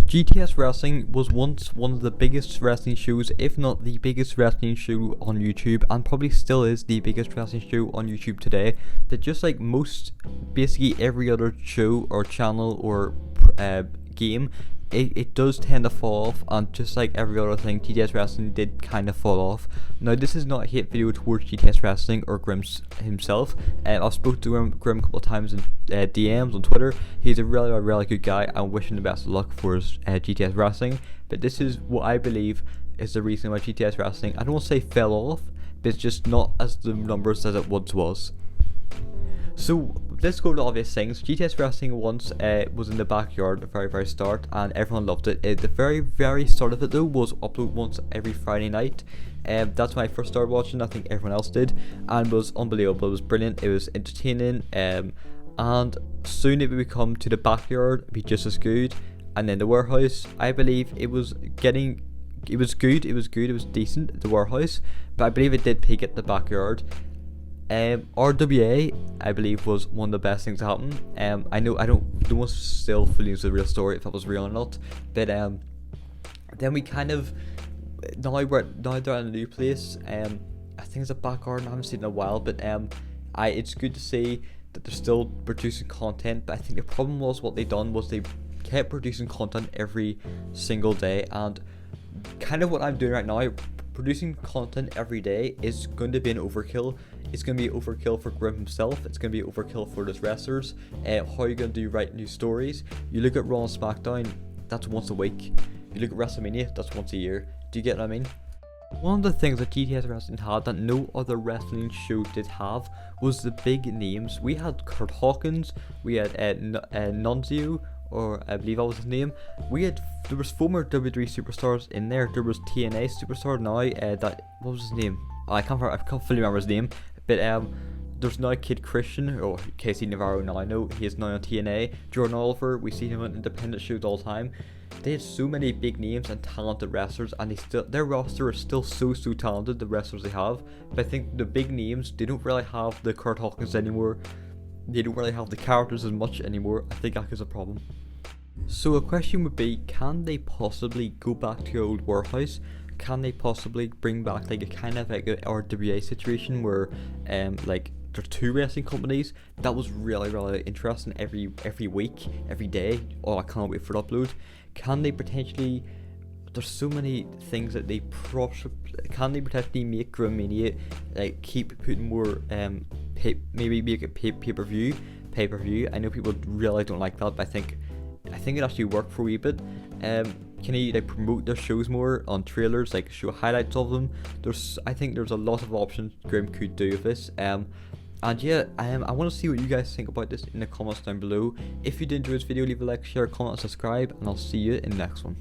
GTS Wrestling was once one of the biggest wrestling shows, if not the biggest wrestling show on YouTube, and probably still is the biggest wrestling show on YouTube today. That just like most, basically every other show or channel or game, it does tend to fall off, and just like every other thing, GTS Wrestling did kind of fall off. Now, this is not a hate video towards GTS Wrestling or Grim himself. I've spoken to Grim a couple of times in DMs on Twitter. He's a really good guy. I wish him the best of luck for his GTS Wrestling. But this is what I believe is the reason why GTS Wrestling, I don't want to say fell off, but it's just not as the numbers as it once was. So let's go to obvious things. GTS Wrestling once was in the backyard at the very start, and everyone loved it. The very start of it though was upload once every Friday night. That's when I first started watching. I think everyone else did, and it was unbelievable. It was brilliant. It was entertaining, and soon it would become to the backyard, be just as good. And then the warehouse, I believe it was good. It was decent, the warehouse, but I believe it did peak at the backyard. RWA, I believe, was one of the best things to happen. I know I don't want to still fully use the real story if that was real or not, but then we kind of now they're in a new place. I think it's a backyard. I haven't seen it in a while, but it's good to see that they're still producing content. But I think the problem was what they done was they kept producing content every single day, and kind of what I'm doing right now. Producing content every day is going to be an overkill. It's going to be overkill for Grim himself. It's going to be overkill for his wrestlers. How are you going to write new stories? You look at Raw and SmackDown, that's once a week. You look at WrestleMania, that's once a year. Do you get what I mean? One of the things that GTS Wrestling had that no other wrestling show did have was the big names. We had Kurt Hawkins, we had Nunzio, or I believe that was his name. There was former WWE superstars in there. There was TNA superstar now. What was his name? I can't fully remember his name. But there's now Kid Christian, or Casey Navarro now. I know he is now on TNA. Jordan Oliver, we see him on independent shows all the time. They had so many big names and talented wrestlers, and their roster is still so talented, the wrestlers they have. But I think the big names, they don't really have the Kurt Hawkins anymore. They don't really have the characters as much anymore. I think that is a problem. So a question would be, can they possibly go back to your old warehouse? Can they possibly bring back like a kind of like a RWA situation where like there's two wrestling companies? That was really interesting every week, every day. Oh, I can't wait for the upload. Can they potentially, there's so many things that can they potentially make Grimmania like keep putting more maybe make it pay-per-view. I know people really don't like that, but I think it actually worked for a wee bit. Can he like promote their shows more on trailers, like show highlights of them? I think there's a lot of options Grim could do with this. And yeah, I want to see what you guys think about this in the comments down below. If you did enjoy this video, leave a like, share, comment, and subscribe, and I'll see you in the next one.